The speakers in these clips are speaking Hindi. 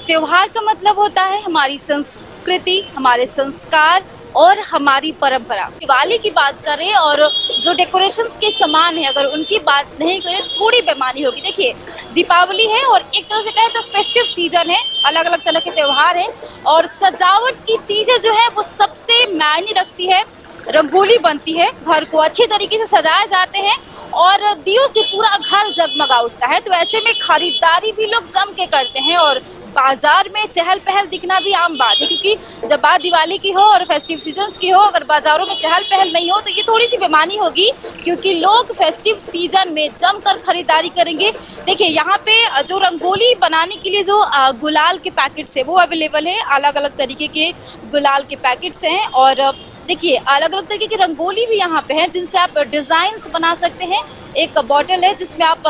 त्योहार का मतलब होता है हमारी संस्कृति, हमारे संस्कार और हमारी परंपरा। दिवाली की बात करें और जो डेकोरेशंस के सामान है अगर उनकी बात नहीं करें थोड़ी बेईमानी होगी। देखिए दीपावली है और एक तरह से कहें तो फेस्टिव सीजन है, अलग अलग तरह के त्योहार हैं और सजावट की चीजें जो है वो सबसे मायने रखती है। रंगोली बनती है, घर को अच्छी तरीके से सजाए जाते हैं और दियों से पूरा घर जगमगा उठता है। तो ऐसे में खरीदारी भी लोग जम के करते हैं और बाजार में चहल पहल दिखना भी आम बात है, क्योंकि जब बात दिवाली की हो और फेस्टिव सीजन्स की हो अगर बाजारों में चहल पहल नहीं हो तो ये थोड़ी सी बेमानी होगी, क्योंकि लोग फेस्टिव सीजन में जमकर खरीदारी करेंगे। देखिए यहाँ पे जो रंगोली बनाने के लिए जो गुलाल के पैकेट्स है वो अवेलेबल है, अलग अलग तरीके के गुलाल के पैकेट्स हैं और देखिए अलग अलग तरीके की रंगोली भी यहाँ पे है जिनसे आप डिजाइन्स बना सकते हैं। एक बॉटल है जिसमें आप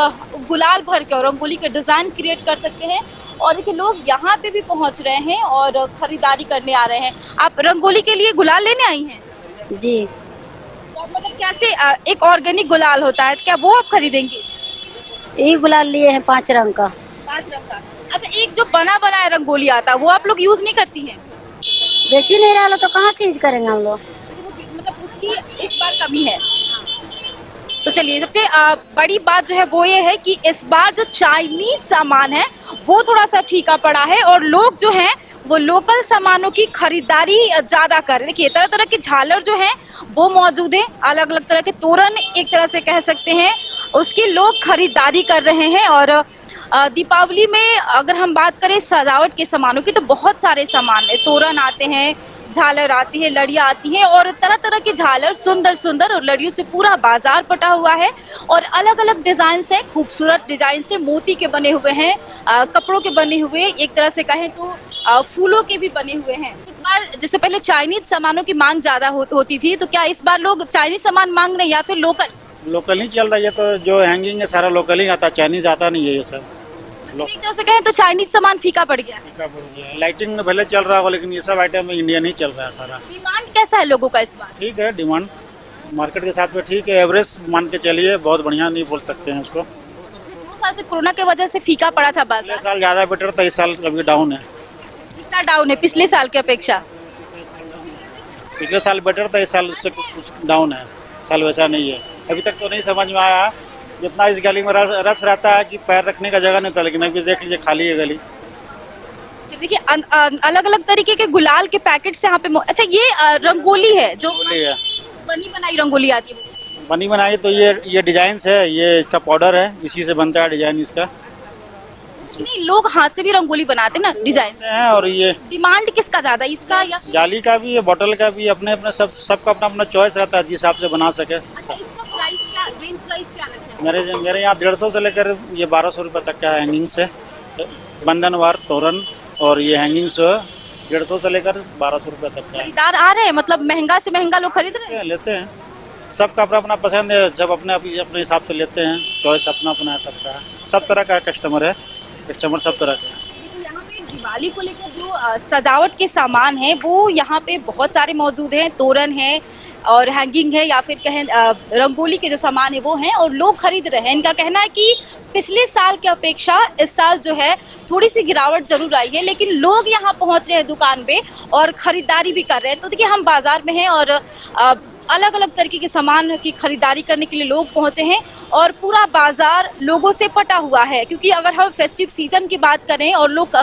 गुलाल भर के और रंगोली के डिजाइन क्रिएट कर सकते हैं और देखिए लोग यहाँ पे भी पहुँच रहे हैं और खरीदारी करने आ रहे हैं। आप रंगोली के लिए गुलाल लेने आई हैं? जी। तो आप मतलब कैसे एक ऑर्गेनिक गुलाल होता है, क्या वो आप खरीदेंगे? एक गुलाल लिए हैं 5 रंग का। 5 रंग का। अच्छा, एक जो बना बनाया रंगोली आता है वो आप लोग यूज नहीं करती हैं? बेच ही नहीं रहा तो कहाँ से यूज करेंगे हम लोग। अच्छा, वो मतलब उसकी इस बार कमी है। तो चलिए सबसे बड़ी बात जो है वो ये है कि इस बार जो चाइनीज सामान है वो थोड़ा सा फीका पड़ा है और लोग जो हैं वो लोकल सामानों की खरीदारी ज़्यादा कर रहे हैं। देखिए तरह तरह के झालर जो हैं वो मौजूद हैं, अलग अलग तरह के तोरण एक तरह से कह सकते हैं उसकी लोग खरीदारी कर रहे हैं। और दीपावली में अगर हम बात करें सजावट के सामानों की तो बहुत सारे सामान है, तोरण आते हैं, झालर आती है, लड़ियाँ आती हैं और तरह तरह की झालर सुंदर सुंदर और लड़ियों से पूरा बाजार पटा हुआ है और अलग अलग डिजाइन से खूबसूरत डिजाइन से मोती के बने हुए हैं, कपड़ों के बने हुए, एक तरह से कहें तो फूलों के भी बने हुए हैं। इस बार जैसे पहले चाइनीज सामानों की मांग ज्यादा होती थी तो क्या इस बार लोग चाइनीज सामान मांग रहे हैं या फिर लोकल? लोकल ही चल रहा है, तो जो हैंगिंग है सारा लोकल ही आता है, चाइनीज आता नहीं है ये सब। एक तरह से कहें तो चाइनीज सामान फीका पड़ गया है। लाइटिंग में भले चल रहा होगा लेकिन ये सब आइटम इंडियन ही चल रहा है सारा। डिमांड कैसा है लोगों का इस बार? ठीक है, डिमांड मार्केट के साथ में ठीक है, एवरेज मान के चलिए, बहुत बढ़िया नहीं बोल सकते हैं उसको। 2 साल से कोरोना की वजह से फीका पड़ा था पिछले बाजार, साल ज़्यादा बेटर था, इस साल अभी डाउन है। इस साल डाउन है पिछले साल की अपेक्षा। पिछले साल बेटर था, इस साल उससे कुछ डाउन है, साल वैसा नहीं है। अभी तक तो नहीं समझ में आया, जितना इस गली में रस रहता है कि पैर रखने का जगह नहीं था, लेकिन अभी देख लीजिए खाली है गली। देखिए अलग अलग तरीके के गुलाल के पैकेट्स यहाँ पे अच्छा ये रंगोली है जो है बनी बनाई रंगोली आती है। बनी बनाई तो ये डिजाइन है, ये इसका पाउडर है, इसी से बनता है डिजाइन इसका। नहीं लोग हाथ से भी रंगोली बनाते हैं ना डिजाइन है। और ये डिमांड किसका ज्यादा, इसका या जाली का भी है, बोतल का भी, अपने अपने सबका अपना अपना चॉइस रहता है जिस हिसाब से बना सके। अच्छा इसका प्राइस क्या, रेंज प्राइस क्या रखा है? मेरे यहाँ 150 से लेकर ये 1200 रुपये तक का हैंगिंग से बंधनवार तोरण और ये हैंगिंग से 150 से लेकर 1200 रुपये तक का है। खरीदार आ रहे हैं, मतलब महंगा से महंगा लोग खरीद रहे हैं। लेते हैं, सबका अपना अपना पसंद है, सब अपने अपने हिसाब से लेते हैं, चॉइस अपना अपना है सबका, सब तरह का कस्टमर है, कस्टमर सब तरह का है। यहाँ पे दिवाली को लेकर जो सजावट के सामान हैं वो यहाँ पे बहुत सारे मौजूद हैं, तोरण है और हैंगिंग है या फिर कहें रंगोली के जो सामान है वो हैं और लोग खरीद रहे हैं। इनका कहना है कि पिछले साल की अपेक्षा इस साल जो है थोड़ी सी गिरावट जरूर आई है, लेकिन लोग यहाँ पहुँच रहे हैं दुकान पे और ख़रीदारी भी कर रहे हैं। तो देखिए हम बाज़ार में हैं और अलग अलग तरीके के सामान की खरीदारी करने के लिए लोग पहुंचे हैं और पूरा बाजार लोगों से पटा हुआ है, क्योंकि अगर हम फेस्टिव सीजन की बात करें और लोग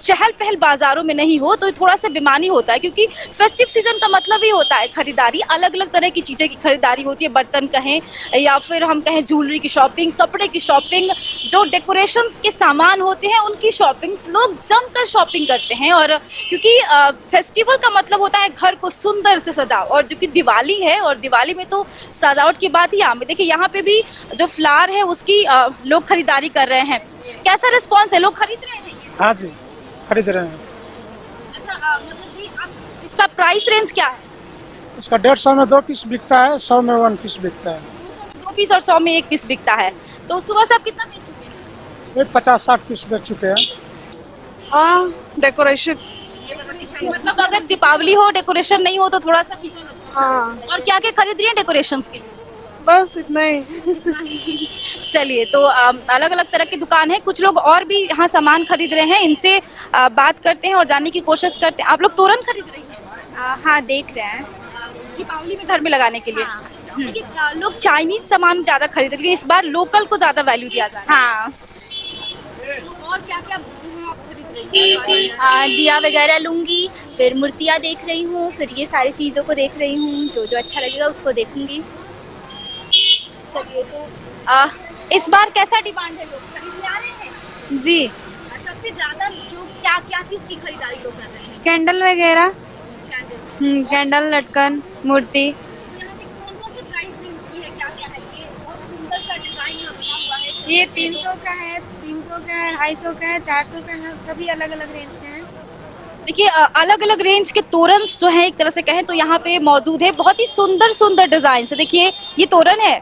चहल पहल बाजारों में नहीं हो तो थोड़ा सा बेमानी होता है, क्योंकि फेस्टिव सीजन का मतलब ही होता है खरीदारी, अलग अलग तरह की चीज़ें की खरीदारी होती है, बर्तन कहें या फिर हम कहें ज्वेलरी की शॉपिंग, कपड़े की शॉपिंग, जो डेकोरेशंस के सामान होते हैं उनकी शॉपिंग, लोग जमकर शॉपिंग करते हैं। और क्योंकि फेस्टिवल का मतलब होता है घर को सुंदर से सजाओ और जो कि दिवाली है और दिवाली में तो सजावट की बात ही आम है। देखिए यहाँ पे भी जो फ्लावर है उसकी लोग खरीदारी कर रहे हैं। कैसा रिस्पॉन्स है, लोग खरीद रहे हैं? हाँ जी, खरीद रहे हैं। अच्छा मतलब कि अब इसका प्राइस रेंज क्या है? इसका 150 में 2 पीस बिकता है, 100 में 1 पीस बिकता है। 200 में 2 पीस और 100 में 1 पीस बिकता है। तो सुबह से आप कितना बेच चुके हैं? ये 50-60 पीस बेच चुके हैं। हाँ, डेकोरेशन। मतलब अगर दीपावली हो डेकोरेशन नहीं हो तो थोड़ा सा फीका लगता है। हाँ, और क्या क्या खरीद रही है डेकोरेशंस के लिए? बस इतना ही। चलिए, तो अलग अलग तरह की दुकान है, कुछ लोग और भी यहाँ सामान खरीद रहे हैं, इनसे बात करते हैं और जानने की कोशिश करते हैं। आप लोग तोरण खरीद रही हैं? हाँ, देख रहे हैं। दीपावली में घर में लगाने के लिए। देखिए, लोग चाइनीज सामान ज्यादा खरीदते हैं, लेकिन इस बार लोकल को ज्यादा वैल्यू दिया जा रहा है। हाँ, और क्या क्या आप खरीद रही हैं? दिया वगैरह लूंगी, फिर मूर्तियाँ देख रही हूँ, फिर ये सारी चीज़ों को देख रही हूँ, जो जो अच्छा लगेगा उसको देखूंगी। चलिए, तो इस बार कैसा डिमांड है, लोग खरीदने आ रहे हैं? जी, सबसे ज्यादा जो क्या क्या चीज की खरीदारी लोग कर रहे हैं? कैंडल वगैरह, कैंडल। कैंडल, लटकन, मूर्ति। यहाँ पे कौन-कौन से प्राइस रेंज की है, क्या-क्या है? ये बहुत सुंदर सा डिजाइन यहाँ बना हुआ है। ये 300 का है, 300 का है, 250 का है, 400 का है, सभी अलग अलग रेंज के हैं। देखिए, अलग अलग रेंज के तोरण जो हैं, एक तरह से कहें तो यहाँ पे मौजूद है। बहुत ही सुंदर सुंदर डिजाइन है। देखिए, ये तोरण है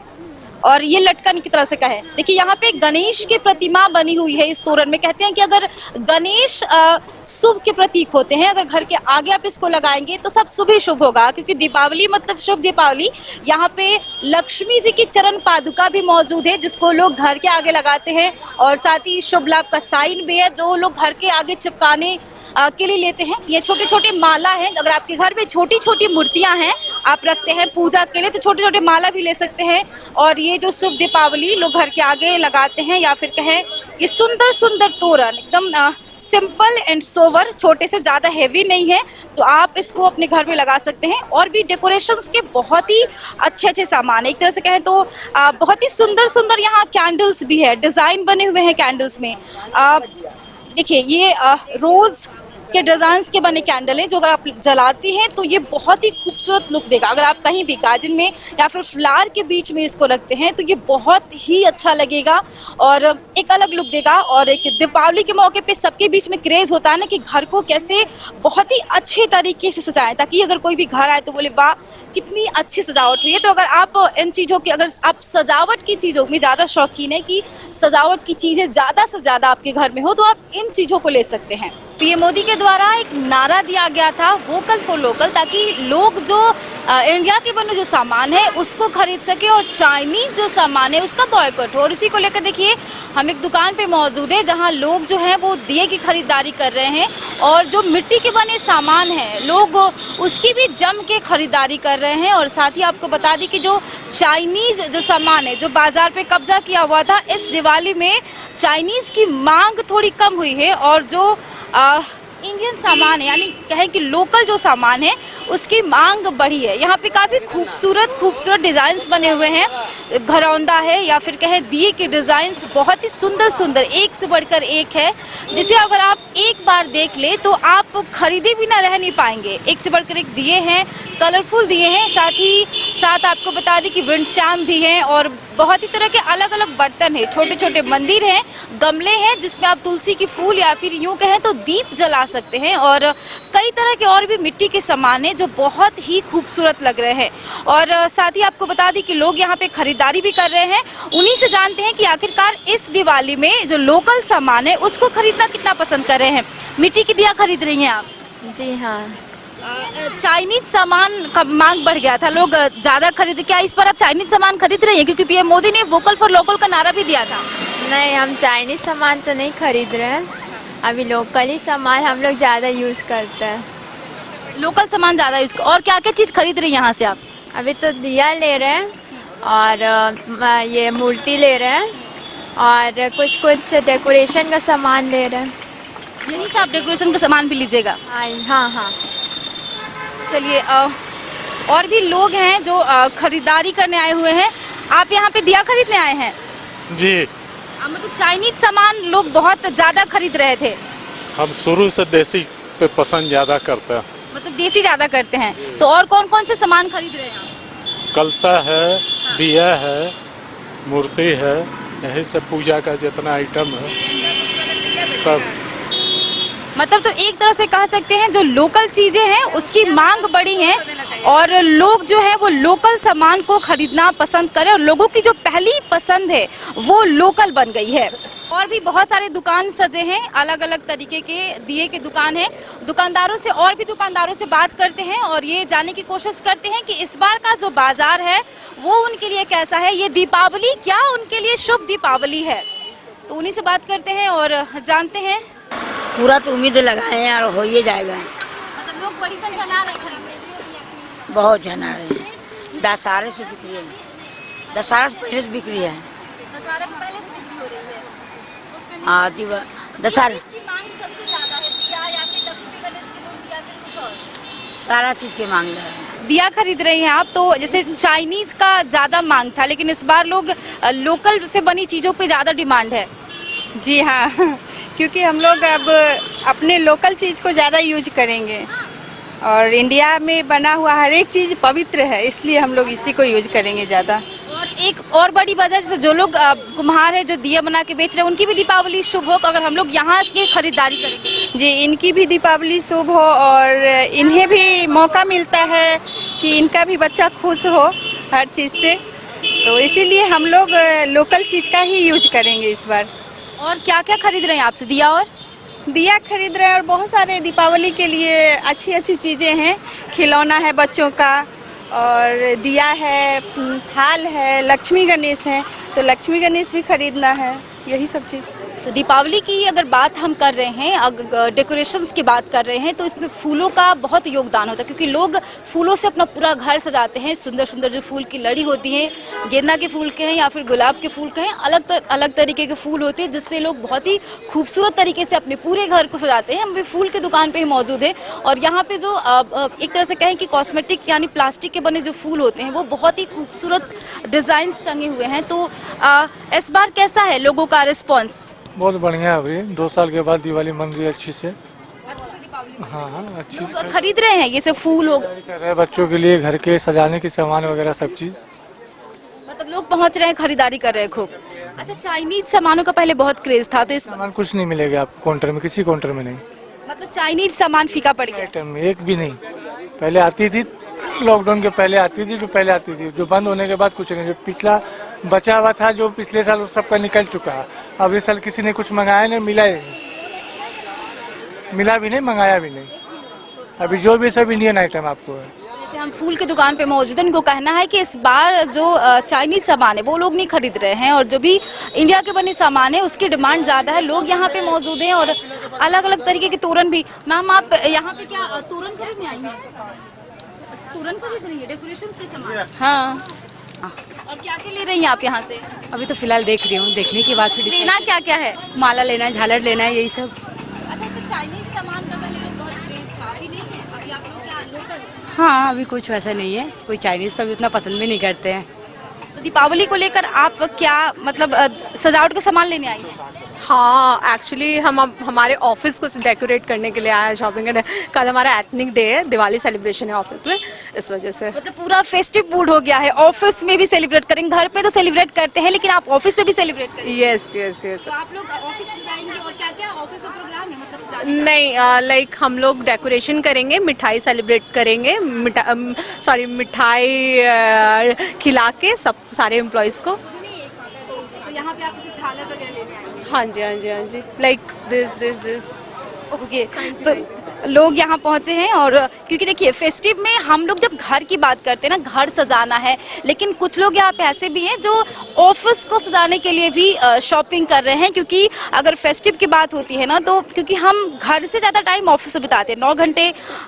और ये लटकन की तरह से कहें। देखिए, यहाँ पे गणेश की प्रतिमा बनी हुई है इस तोरण में। कहते हैं कि अगर गणेश शुभ के प्रतीक होते हैं, अगर घर के आगे आप इसको लगाएंगे तो सब शुभ ही शुभ होगा, क्योंकि दीपावली मतलब शुभ दीपावली। यहाँ पे लक्ष्मी जी की चरण पादुका भी मौजूद है, जिसको लोग घर के आगे लगाते हैं, और साथ ही शुभ लाभ का साइन भी है जो लोग घर के आगे चिपकाने के लिए लेते हैं। ये छोटे छोटे माला हैं। अगर आपके घर में छोटी छोटी मूर्तियां हैं, आप रखते हैं पूजा के लिए, तो छोटे छोटे माला भी ले सकते हैं। और ये जो शुभ दीपावली लोग घर के आगे लगाते हैं, या फिर कहें ये सुंदर सुंदर तोरण एकदम सिंपल एंड सोवर, छोटे से ज़्यादा हैवी नहीं है, तो आप इसको अपने घर में लगा सकते हैं। और भी डेकोरेशंस के बहुत ही अच्छे अच्छे सामान है। एक तरह से कहें तो बहुत ही सुंदर सुंदर यहाँ कैंडल्स भी है, डिज़ाइन बने हुए हैं कैंडल्स में। देखिए, ये रोज़ के डिजाइन के बने कैंडल है, जो अगर आप जलाती हैं तो ये बहुत ही खूबसूरत लुक देगा। अगर आप कहीं भी गार्डन में या फिर फ्लावर के बीच में इसको रखते हैं तो ये बहुत ही अच्छा लगेगा और एक अलग लुक देगा। और एक दीपावली के मौके पे सबके बीच में क्रेज़ होता है ना कि घर को कैसे बहुत ही अच्छे तरीके से सजाएं, ताकि अगर कोई भी घर आए तो बोले वाह कितनी अच्छी सजावट हुई है। तो अगर आप इन चीज़ों की, अगर आप सजावट की चीज़ों में ज़्यादा शौकीन है कि सजावट की चीज़ें ज़्यादा से ज़्यादा आपके घर में हो, तो आप इन चीज़ों को ले सकते हैं। पीएम मोदी के द्वारा एक नारा दिया गया था वोकल फॉर लोकल, ताकि लोग जो इंडिया के बने जो सामान है उसको खरीद सके और चाइनीज जो सामान है उसका बॉयकॉट हो। और इसी को लेकर देखिए, हम एक दुकान पे मौजूद है जहां लोग जो हैं वो दिए की खरीदारी कर रहे हैं, और जो मिट्टी के बने सामान हैं लोग उसकी भी जम के खरीदारी कर रहे हैं। और साथ ही आपको बता दी कि जो चाइनीज जो सामान है, जो बाजार पे कब्जा किया हुआ था, इस दिवाली में चाइनीज़ की मांग थोड़ी कम हुई है, और जो इंडियन सामान है, यानी कहें कि लोकल जो सामान है उसकी मांग बढ़ी है। यहाँ पे काफ़ी खूबसूरत खूबसूरत डिज़ाइंस बने हुए हैं, घरौंदा है या फिर कहें दिए के डिज़ाइंस बहुत ही सुंदर सुंदर, एक से बढ़कर एक है, जिसे अगर आप एक बार देख ले तो आप खरीदे भी ना रह नहीं पाएंगे। एक से बढ़कर एक दिए हैं, कलरफुल दिए हैं, साथ ही साथ आपको बता दें कि विंड चाइम भी हैं, और बहुत ही तरह के अलग अलग बर्तन हैं, छोटे छोटे मंदिर हैं, गमले हैं जिसमें आप तुलसी की फूल या फिर यूँ कहें तो दीप जला सकते हैं, और कई तरह के और भी मिट्टी के सामान हैं जो बहुत ही खूबसूरत लग रहे हैं। और साथ ही आपको बता दें कि लोग यहाँ पे खरीदारी भी कर रहे हैं। उन्हीं से जानते हैं कि आखिरकार इस दिवाली में जो लोकल सामान है उसको खरीदना कितना पसंद कर रहे हैं। मिट्टी की दिया खरीद रही हैं आप? जी हाँ। चाइनीज सामान का मांग बढ़ गया था, लोग ज़्यादा खरीद, क्या इस पर आप चाइनीज सामान खरीद रही हैं? क्योंकि पीएम मोदी ने वोकल फॉर लोकल का नारा भी दिया था। नहीं, हम चाइनीज़ सामान तो नहीं खरीद रहे हैं, अभी लोकल ही सामान हम लोग ज़्यादा यूज़ करते हैं। लोकल सामान ज़्यादा यूज। और क्या क्या चीज़ खरीद रही हैं यहाँ से आप? अभी तो दिया ले रहे हैं, और ये मूर्ति ले रहे हैं, और कुछ कुछ डेकोरेशन का सामान ले रहे हैं। यहीं से आप डेकोरेशन का सामान भी लीजिएगा? हाँ हाँ। चलिए, और भी लोग हैं जो खरीदारी करने आए हुए हैं। आप यहाँ पे दिया खरीदने आए हैं? जी, मतलब चाइनीज सामान लोग बहुत ज़्यादा खरीद रहे थे। हम शुरू से देसी पे पसंद ज़्यादा करते हैं। मतलब देसी ज़्यादा करते हैं, तो और कौन कौन से सामान खरीद रहे हैं आप? कलसा है, दिया है, मूर्ति है, यही सब पूजा का जितना आइटम है सब। मतलब तो एक तरह से कह सकते हैं जो लोकल चीज़ें हैं उसकी मांग बढ़ी है, और लोग जो है वो लोकल सामान को खरीदना पसंद करें, और लोगों की जो पहली पसंद है वो लोकल बन गई है। और भी बहुत सारे दुकान सजे हैं, अलग अलग तरीके के दिए के दुकान है। दुकानदारों से और भी दुकानदारों से बात करते हैं और ये जानने की कोशिश करते हैं कि इस बार का जो बाजार है वो उनके लिए कैसा है, ये दीपावली क्या उनके लिए शुभ दीपावली है। तो उन्हीं से बात करते हैं और जानते हैं। पूरा तो उम्मीद लगाए हैं और हो ही जाएगा। मतलब लोग बड़ी संख्या में आ रहे हैं खरीदने। बहुत जन आ रहे हैं। दशहरे से बिक्री है, दशहरा से पहले से बिक्री है। दशहरा के पहले से बिक्री हो रही है। हाँ दशहरा इसकी मांग सबसे ज्यादा है, दिया या फिर लक्ष्मी गणेश की मूर्ति या फिर कुछ और? सारा चीज़ की मांग है। दिया खरीद रही हैं आप, तो जैसे चाइनीज का ज़्यादा मांग था लेकिन इस बार लोग लोकल से बनी चीज़ों पे ज़्यादा डिमांड है। जी हाँ, क्योंकि हम लोग अब अपने लोकल चीज़ को ज़्यादा यूज करेंगे और इंडिया में बना हुआ हर एक चीज़ पवित्र है, इसलिए हम लोग इसी को यूज करेंगे ज़्यादा। और एक और बड़ी वजह से जो लोग कुम्हार है जो दिया बना के बेच रहे हैं उनकी भी दीपावली शुभ हो अगर हम लोग यहाँ की खरीदारी करेंगे। जी, इनकी भी दीपावली शुभ हो और इन्हें भी मौका मिलता है कि इनका भी बच्चा खुश हो हर चीज़ से, तो इसीलिए हम लोग लोकल चीज़ का ही यूज करेंगे इस बार। और क्या क्या खरीद रहे हैं आपसे? दिया खरीद रहे हैं और बहुत सारे दीपावली के लिए अच्छी अच्छी चीज़ें हैं। खिलौना है बच्चों का और दिया है, थाल है, लक्ष्मी गणेश है, तो लक्ष्मी गणेश भी खरीदना है, यही सब चीज़। तो दीपावली की अगर बात हम कर रहे हैं, अगर डेकोरेशंस की बात कर रहे हैं तो इसमें फूलों का बहुत योगदान होता है क्योंकि लोग फूलों से अपना पूरा घर सजाते हैं। सुंदर सुंदर जो फूल की लड़ी होती है, गेंदा के फूल के हैं या फिर गुलाब के फूल के हैं, अलग तरीके के फूल होते हैं जिससे लोग बहुत ही खूबसूरत तरीके से अपने पूरे घर को सजाते हैं। हम भी फूल की दुकान पर ही मौजूद है और यहाँ पर जो एक तरह से कहें कि कॉस्मेटिक यानी प्लास्टिक के बने जो फूल होते हैं वो बहुत ही खूबसूरत डिज़ाइन टंगे हुए हैं। तो इस बार कैसा है लोगों का रिस्पॉन्स? बहुत बढ़िया है। अभी 2 साल के बाद दिवाली मन रही है अच्छी से। दीपावली हाँ अच्छी लोग खरीद रहे हैं ये सब फूल हो, कर रहे हैं बच्चों के लिए, घर के सजाने की सामान वगैरह सब चीज़। मतलब लोग पहुंच रहे हैं, खरीदारी कर रहे हैं खूब। अच्छा, चाइनीज सामानों का पहले बहुत क्रेज था तो इस सामान कुछ नहीं मिलेगा आपको काउंटर में, किसी काउंटर में नहीं। मतलब चाइनीज सामान फीका पड़ गया। आइटम में एक भी नहीं। पहले आती थी, लॉकडाउन के पहले आती थी, जो बंद होने के बाद कुछ नहीं। जो पिछला बचा हुआ था जो पिछले साल उस सबका निकल चुका है। अब इस साल किसी ने कुछ मंगाया नहीं, मिला भी नहीं, मंगाया भी नहीं। अभी जो भी सब इंडियन आइटम आपको है। जैसे हम फूल की दुकान पे मौजूद हैं, उनको कहना है कि इस बार जो चाइनीज सामान है वो लोग नहीं खरीद रहे हैं और जो भी इंडिया के बने सामान है उसकी डिमांड ज़्यादा है। लोग यहाँ पे मौजूद हैं और अलग अलग तरीके के तोरण भी। मैम, आप यहाँ पे क्या तोरण खरीदने आई हैं? तोरण खरीद रही है, डेकोरेशन के सामान? हाँ, और क्या क्या ले रही हैं आप यहाँ से? अभी तो फिलहाल देख रही हूँ, देखने के बाद फिर लेना क्या क्या है? माला लेना है, झालर लेना है, यही सब। अच्छा, तो चाइनीज सामान का पहले लोग बहुत क्रेज था, अभी नहीं है? अभी आप लोग क्या लोकल? हाँ, अभी कुछ वैसा नहीं है, कोई चाइनीज़ तो अभी उतना पसंद भी नहीं करते हैं। तो दीपावली को लेकर आप क्या मतलब सजावट का सामान लेने आई हैं? हाँ, एक्चुअली हम हमारे ऑफिस को डेकोरेट करने के लिए आए हैं, शॉपिंग करने। कल हमारा एथनिक डे है, दिवाली सेलिब्रेशन है ऑफिस में, इस वजह से। मतलब पूरा फेस्टिव मूड हो गया है, ऑफिस में भी सेलिब्रेट करेंगे। घर पे तो सेलिब्रेट करते हैं लेकिन आप ऑफिस में भी सेलिब्रेट करेंगे। यस। तो आप लोग ऑफिस में सजाएंगे और क्या क्या ऑफिस में प्रोग्राम है मतलब सजाने का? नहीं, लाइक हम लोग डेकोरेशन करेंगे, मिठाई सेलिब्रेट करेंगे, मिठाई खिला के सब सारे एम्प्लॉयज़ को। तो यहाँ पे आप इसे झालर वगैरह लेने आएंगे? हाँ जी, लाइक दिस। ओके, तो लोग यहाँ पहुँचे हैं और क्योंकि देखिए फेस्टिव में हम लोग जब घर की बात करते हैं ना, घर सजाना है, लेकिन कुछ लोग यहाँ पे ऐसे भी हैं जो ऑफिस को सजाने के लिए भी शॉपिंग कर रहे हैं। क्योंकि अगर फेस्टिव की बात होती है ना तो क्योंकि हम घर से ज़्यादा टाइम ऑफिस में बिताते हैं,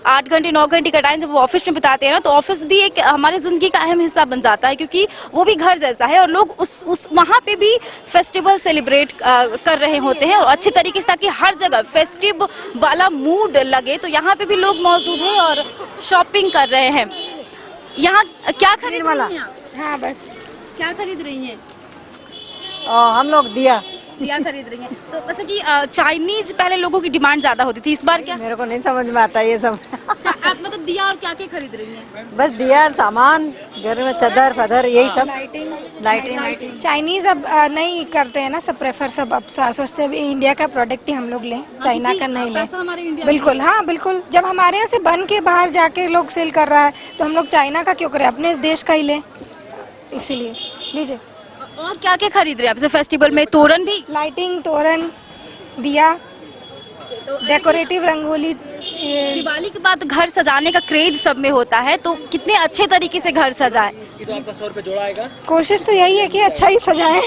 8 घंटे का टाइम जब वो ऑफिस में बिताते हैं ना तो ऑफिस भी एक हमारी ज़िंदगी का अहम हिस्सा बन जाता है क्योंकि वो भी घर जैसा है और लोग उस वहाँ पर भी फेस्टिवल सेलिब्रेट कर रहे होते हैं और अच्छे तरीके से, ताकि हर जगह फेस्टिव वाला मूड लगे। तो यहाँ पे भी लोग मौजूद हैं और शॉपिंग कर रहे हैं। यहाँ क्या खरीद रही हैं आप? हाँ, बस क्या खरीद रही हैं? हम लोग दिया खरीद रही हैं। तो वैसे कि चाइनीज पहले लोगों की डिमांड ज्यादा होती थी, इस बार क्या? मेरे को नहीं समझ में आता ये सब। अच्छा, आप मतलब दिया और क्या क्या खरीद रही हैं? बस दिया, सामान, घर में चादर फदर, यही सब। लाइटिंग। चाइनीज अब नहीं करते हैं ना, सब प्रेफर, सब अब सोचते हैं इंडिया का प्रोडक्ट ही हम लोग लें, चाइना का नहीं लें। हमारे इंडिया बिल्कुल, हाँ बिल्कुल। जब हमारे यहाँ से बन के बाहर जाके लोग सेल कर रहा है तो हम लोग चाइना का क्यों करें, अपने देश का ही लें, इसीलिए लीजिए। और क्या क्या खरीद रहे हैं आपसे फेस्टिवल में? तोरण भी? लाइटिंग, तोरण, दिया, डेकोरेटिव रंगोली। दिवाली के बाद घर सजाने का क्रेज सब में होता है, तो कितने अच्छे तरीके से घर सजाएं? तो आपका 100 रुपये जोड़ा आएगा। कोशिश तो यही है कि अच्छा ही सजाएं।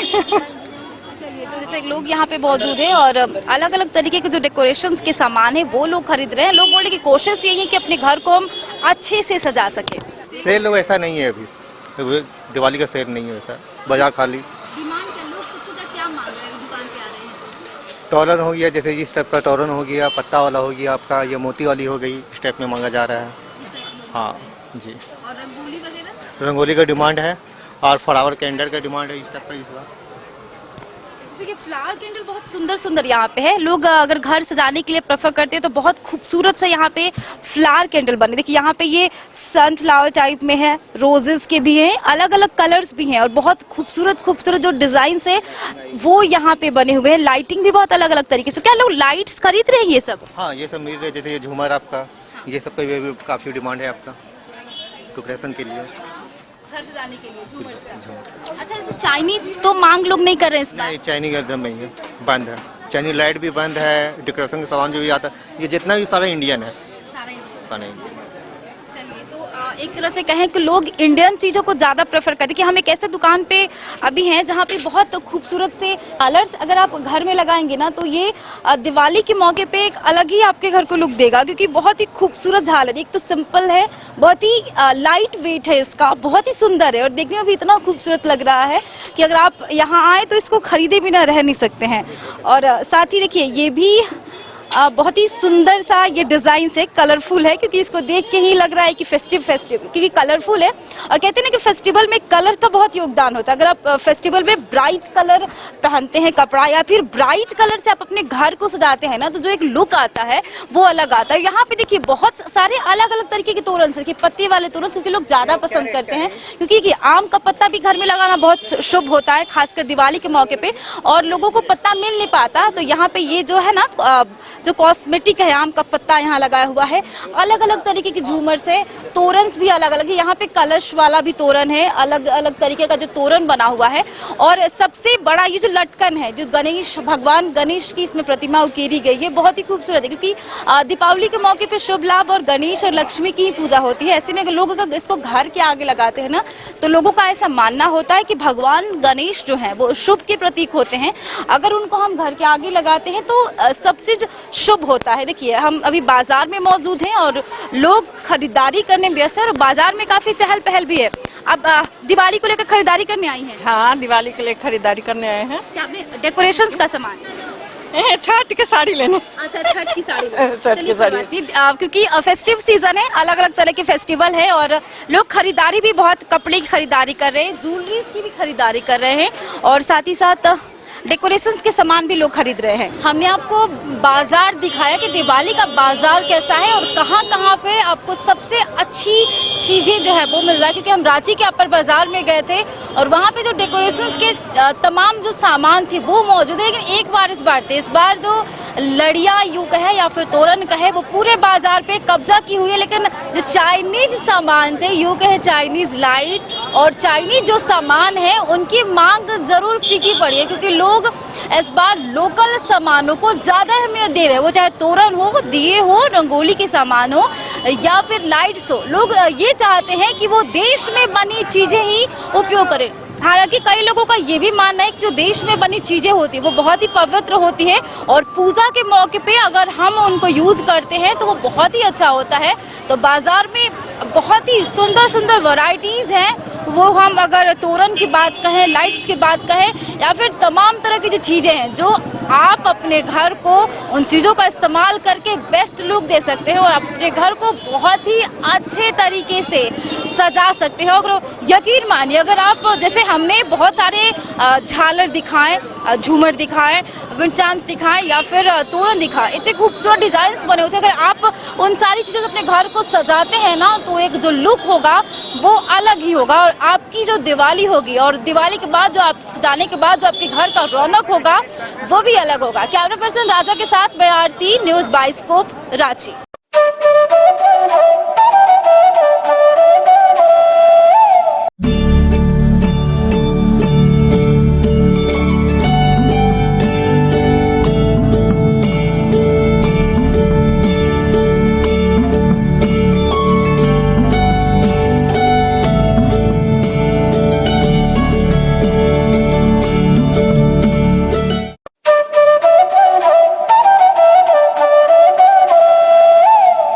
चलिए, तो जैसे लोग यहाँ पे मौजूद हैं और अलग अलग तरीके के जो डेकोरेशंस के सामान है वो लोग खरीद रहे हैं। लोग बोल रहे हैं कि कोशिश यही है कि अपने घर को हम अच्छे से सजा सके। सेल वैसा नहीं है अभी, दिवाली का सेल नहीं है वैसा, बाजार खाली। डिमांड क्या, लोग सबसे ज्यादा क्या मांग रहे हैं दुकान पे आ रहे हैं? टोरन हो गया, जैसे इस टाइप का टोरन हो गया, पत्ता वाला हो गया आपका, ये मोती वाली हो गई, इस टाइप में मांगा जा रहा है। हाँ जी। और रंगोली वगैरह? रंगोली का डिमांड है और फ्लावर कैंडल का डिमांड है इस टाइप का इस बार। जैसे कि फ्लावर कैंडल बहुत सुंदर सुंदर यहाँ पे है। लोग अगर घर सजाने के लिए प्रेफर करते हैं तो बहुत खूबसूरत से यहाँ पे फ्लावर कैंडल बने। देखिए यहाँ पे ये सनफ्लावर टाइप में है, रोजेस के भी हैं, अलग अलग कलर्स भी हैं और बहुत खूबसूरत खूबसूरत जो डिजाइन है वो यहाँ पे बने हुए हैं। लाइटिंग भी बहुत अलग अलग तरीके से। क्या लोग लाइट्स खरीद रहे हैं ये सब? हाँ, ये सब मिल रहे हैं, जैसे ये झूमर आपका, ये सब का भी काफ़ी डिमांड है आपका डेकोरेशन के लिए, घर सजाने के लिए झूमर्स का। अच्छा, जैसे चाइनीज तो मांग लोग नहीं कर रहे हैं इस बार? नहीं, चाइनीज एकदम नहीं है, बंद है। चाइनीज लाइट भी बंद है, डेकोरेशन का सामान जो भी आता है ये जितना भी सारा इंडियन है, सारा इंडियन। चलिए, तो एक तरह से कहें कि लोग इंडियन चीज़ों को ज़्यादा प्रेफर करते हैं। कि हम एक ऐसे दुकान पे अभी हैं जहाँ पे बहुत खूबसूरत से कलर्स अगर आप घर में लगाएंगे ना तो ये दिवाली के मौके पे एक अलग ही आपके घर को लुक देगा, क्योंकि बहुत ही खूबसूरत झालर। एक तो सिंपल है, बहुत ही लाइट वेट है इसका, बहुत ही सुंदर है और देखने में भी इतना खूबसूरत लग रहा है कि अगर आप यहाँ आए तो इसको खरीदे बिना रह नहीं सकते हैं। और साथ ही देखिए ये भी बहुत ही सुंदर सा ये डिज़ाइन है, कलरफुल है, क्योंकि इसको देख के ही लग रहा है कि फेस्टिव क्योंकि कलरफुल है। और कहते हैं ना कि फेस्टिवल में कलर का बहुत योगदान होता है। अगर आप फेस्टिवल में ब्राइट कलर पहनते हैं कपड़ा या फिर ब्राइट कलर से आप अपने घर को सजाते हैं ना तो जो एक लुक आता है वो अलग आता है। यहाँ पे देखिए बहुत सारे अलग अलग तरीके के तोरण से, पत्ते वाले तोरण क्योंकि लोग ज़्यादा पसंद करते हैं, क्योंकि आम का पत्ता भी घर में लगाना बहुत शुभ होता है, खासकर दिवाली के मौके पर, और लोगों को पत्ता मिल नहीं पाता। तो यहाँ पे ये जो है ना जो कॉस्मेटिक है, आम का पत्ता यहाँ लगाया हुआ है। अलग अलग तरीके के झूमर से तोरन्स भी अलग अलग है। यहाँ पे कलश वाला भी तोरण है, अलग अलग तरीके का जो तोरण बना हुआ है। और सबसे बड़ा ये जो लटकन है, जो गणेश भगवान गणेश की इसमें प्रतिमा उकेरी गई है, बहुत ही खूबसूरत है, क्योंकि दीपावली के मौके पे शुभ लाभ और गणेश और लक्ष्मी की ही पूजा होती है। ऐसे में अगर लोग अगर इसको घर के आगे लगाते हैं ना तो लोगों का ऐसा मानना होता है कि भगवान गणेश जो है वो शुभ के प्रतीक होते हैं। अगर उनको हम घर के आगे लगाते हैं तो सब चीज़ शुभ होता है। देखिए हम अभी बाजार में मौजूद हैं और लोग खरीदारी करने में व्यस्त हैं और बाजार में काफी चहल पहल भी है। अब दिवाली को लेकर खरीदारी करने आई हैं? हाँ, दिवाली के लिए खरीदारी करने आए हैं। क्या आपने डेकोरेशंस का सामान? छठ की साड़ी लेने। अच्छा, छठ की साड़ी। छठ की साड़ी क्योंकि फेस्टिव सीजन है, अलग अलग तरह के फेस्टिवल है और लोग खरीदारी भी बहुत, कपड़े की खरीदारी कर रहे हैं, ज्वेलरीज की भी खरीदारी कर रहे हैं और साथ ही साथ डेकोरेशंस के सामान भी लोग खरीद रहे हैं। हमने आपको बाजार दिखाया कि दिवाली का बाजार कैसा है और कहाँ कहाँ पे आपको सबसे अच्छी चीज़ें जो है वो मिल रहा है, क्योंकि हम रांची के अपर बाजार में गए थे और वहाँ पे जो डेकोरेशंस के तमाम जो सामान थे वो मौजूद है। लेकिन एक बार इस बार जो लड़ियाँ यूँ कहे या फिर तोरण कहे वो पूरे बाजार पे कब्जा की हुई है। लेकिन जो चाइनीज सामान थे, यूँ कहे चाइनीज लाइट और चाइनीज जो सामान है उनकी मांग ज़रूर फीकी पड़ी है, क्योंकि लोग इस बार लोकल सामानों को ज़्यादा अहमियत दे रहे हैं। वो चाहे तोरण हो, दिए हो, रंगोली के सामान हो या फिर लाइट्स हो, लोग ये चाहते हैं कि वो देश में बनी चीज़ें ही उपयोग करें। हालांकि कई लोगों का ये भी मानना है कि जो देश में बनी चीज़ें होती है वो बहुत ही पवित्र होती है और पूजा के मौके पे अगर हम उनको यूज़ करते हैं तो वो बहुत ही अच्छा होता है। तो बाज़ार में बहुत ही सुंदर सुंदर वैरायटीज़ हैं, वो हम अगर तोरण की बात कहें, लाइट्स की बात कहें या फिर तमाम तरह की जो चीज़ें हैं जो आप अपने घर को उन चीज़ों का इस्तेमाल करके बेस्ट लुक दे सकते हैं और अपने घर को बहुत ही अच्छे तरीके से सजा सकते हैं। और यकीन मानिए, अगर आप जैसे हमने बहुत सारे झालर दिखाएं, झूमर दिखाएं, विंड चार्म्स दिखाएं या फिर तोरण दिखाएं, इतने खूबसूरत डिज़ाइंस बने होते हैं, अगर आप उन सारी चीज़ों से अपने घर को सजाते हैं ना तो एक जो लुक होगा वो अलग ही होगा और आपकी जो दिवाली होगी और दिवाली के बाद जो आप सजाने के बाद जो आपके घर का रौनक होगा वो भी अलग होगा। कैमरा पर्सन राजा के साथ मैं आरती, न्यूज़ बाइस्कोप, रांची।